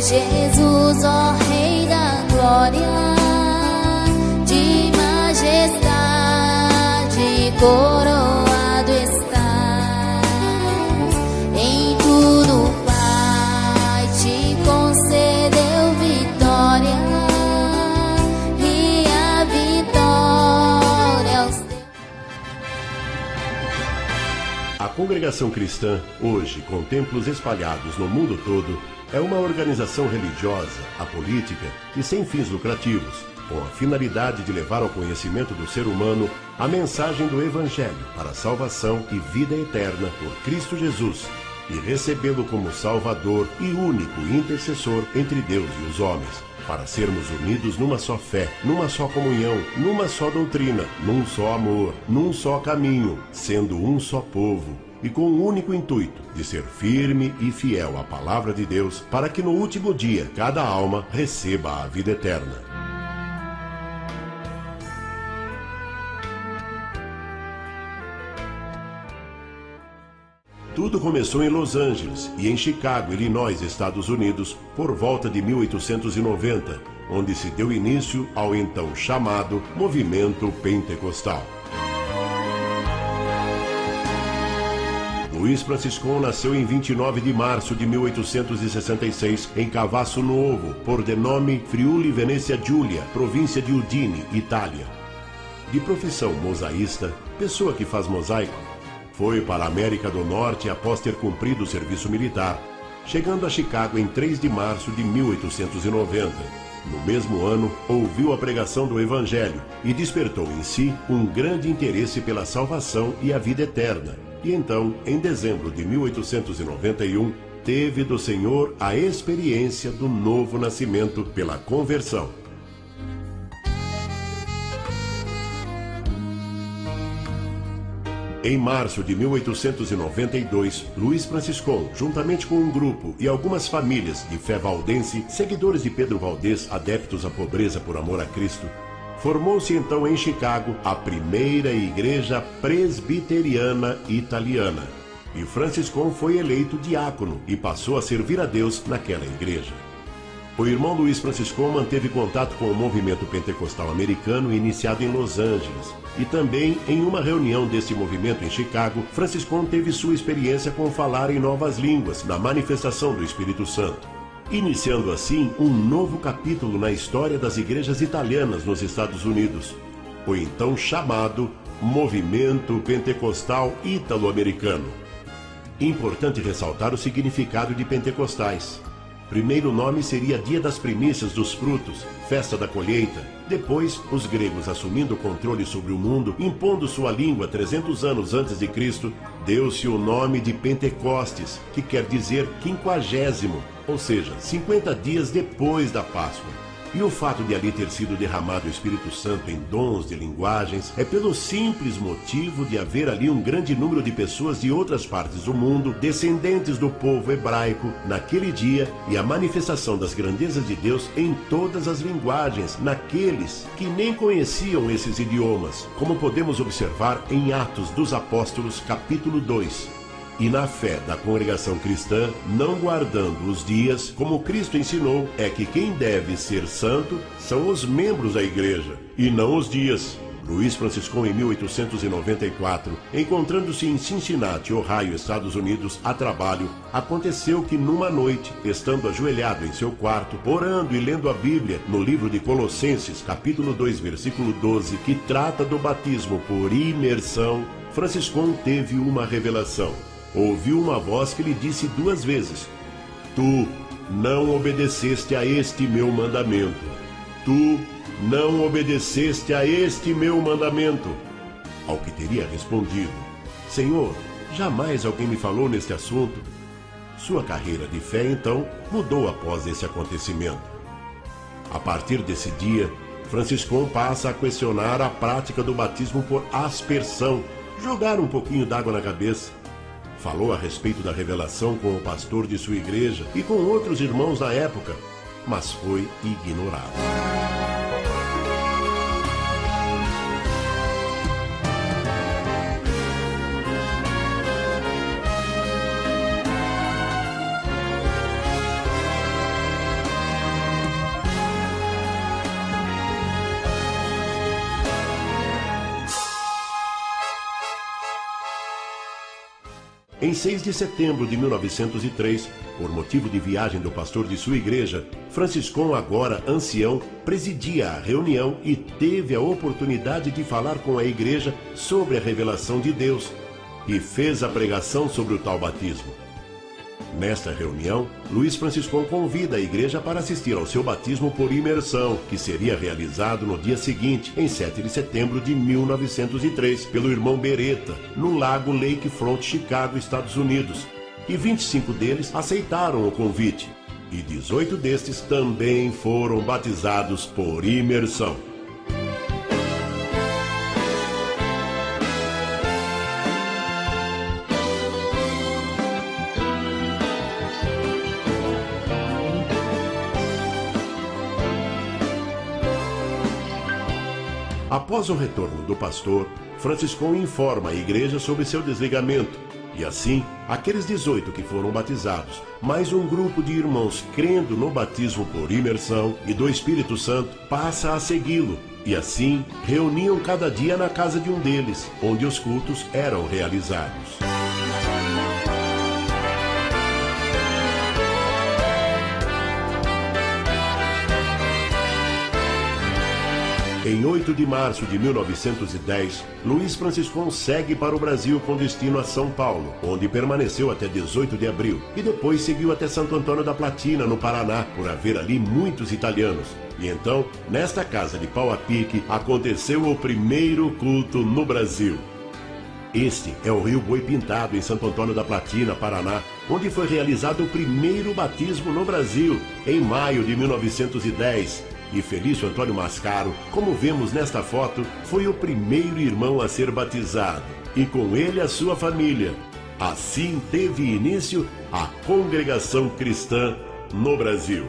Jesus, ó Rei da glória, de majestade coroado estás. Em tudo, Pai te concedeu vitória, e a vitória aos teus. A Congregação Cristã, hoje com templos espalhados no mundo todo, é uma organização religiosa, apolítica e sem fins lucrativos, com a finalidade de levar ao conhecimento do ser humano a mensagem do Evangelho para a salvação e vida eterna por Cristo Jesus, e recebê-lo como Salvador e único intercessor entre Deus e os homens, para sermos unidos numa só fé, numa só comunhão, numa só doutrina, num só amor, num só caminho, sendo um só povo, e com o único intuito de ser firme e fiel à palavra de Deus, para que no último dia cada alma receba a vida eterna. Tudo começou em Los Angeles e em Chicago, Illinois, Estados Unidos, por volta de 1890, onde se deu início ao então chamado Movimento Pentecostal. Luiz Franciscon nasceu em 29 de março de 1866 em Cavasso Novo, por de nome Friuli Venezia Giulia, província de Udine, Itália. De profissão mosaísta, pessoa que faz mosaico, foi para a América do Norte após ter cumprido o serviço militar, chegando a Chicago em 3 de março de 1890. No mesmo ano, ouviu a pregação do Evangelho e despertou em si um grande interesse pela salvação e a vida eterna. E então, em dezembro de 1891, teve do Senhor a experiência do novo nascimento pela conversão. Em março de 1892, Luiz Franciscon, juntamente com um grupo e algumas famílias de fé valdense, seguidores de Pedro Valdez, adeptos à pobreza por amor a Cristo, formou-se então em Chicago a primeira igreja presbiteriana italiana. E Franciscon foi eleito diácono e passou a servir a Deus naquela igreja. O irmão Luiz Franciscon manteve contato com o movimento pentecostal americano iniciado em Los Angeles. E também, em uma reunião desse movimento em Chicago, Franciscon teve sua experiência com falar em novas línguas, na manifestação do Espírito Santo, iniciando assim um novo capítulo na história das igrejas italianas nos Estados Unidos, o então chamado Movimento Pentecostal Ítalo-Americano. Importante ressaltar o significado de pentecostais. Primeiro nome seria Dia das Primícias dos Frutos, Festa da Colheita. Depois, os gregos, assumindo o controle sobre o mundo, impondo sua língua 300 anos antes de Cristo, deu-se o nome de Pentecostes, que quer dizer 50º, ou seja, 50 dias depois da Páscoa. E o fato de ali ter sido derramado o Espírito Santo em dons de linguagens é pelo simples motivo de haver ali um grande número de pessoas de outras partes do mundo, descendentes do povo hebraico, naquele dia, e a manifestação das grandezas de Deus em todas as linguagens, naqueles que nem conheciam esses idiomas, como podemos observar em Atos dos Apóstolos, capítulo 2. E na fé da congregação cristã, não guardando os dias, como Cristo ensinou, é que quem deve ser santo são os membros da igreja, e não os dias. Luiz Franciscon, em 1894, encontrando-se em Cincinnati, Ohio, Estados Unidos, a trabalho, aconteceu que numa noite, estando ajoelhado em seu quarto, orando e lendo a Bíblia, no livro de Colossenses, capítulo 2, versículo 12, que trata do batismo por imersão, Franciscon teve uma revelação. Ouviu uma voz que lhe disse 2 vezes: Tu não obedeceste a este meu mandamento. Tu não obedeceste a este meu mandamento. Ao que teria respondido: Senhor, jamais alguém me falou neste assunto. Sua carreira de fé, então, mudou após esse acontecimento. A partir desse dia, Franciscon passa a questionar a prática do batismo por aspersão, jogar um pouquinho d'água na cabeça. Falou a respeito da revelação com o pastor de sua igreja e com outros irmãos na época, mas foi ignorado. Em 6 de setembro de 1903, por motivo de viagem do pastor de sua igreja, Franciscão, agora ancião, presidia a reunião e teve a oportunidade de falar com a igreja sobre a revelação de Deus e fez a pregação sobre o tal batismo. Nesta reunião, Luiz Franciscão convida a igreja para assistir ao seu batismo por imersão, que seria realizado no dia seguinte, em 7 de setembro de 1903, pelo irmão Beretta, no lago Lakefront, Chicago, Estados Unidos. E 25 deles aceitaram o convite, e 18 destes também foram batizados por imersão. Após o retorno do pastor, Franciscão informa a igreja sobre seu desligamento. E assim, aqueles 18 que foram batizados, mais um grupo de irmãos crendo no batismo por imersão e do Espírito Santo, passa a segui-lo. E assim, reuniam cada dia na casa de um deles, onde os cultos eram realizados. Em 8 de março de 1910, Luiz Franciscão segue para o Brasil com destino a São Paulo, onde permaneceu até 18 de abril, e depois seguiu até Santo Antônio da Platina, no Paraná, por haver ali muitos italianos. E então, nesta casa de pau a pique, aconteceu o primeiro culto no Brasil. Este é o Rio Boi Pintado, em Santo Antônio da Platina, Paraná, onde foi realizado o primeiro batismo no Brasil, em maio de 1910. E Felício Antônio Mascaro, como vemos nesta foto, foi o primeiro irmão a ser batizado, e com ele a sua família. Assim teve início a congregação cristã no Brasil.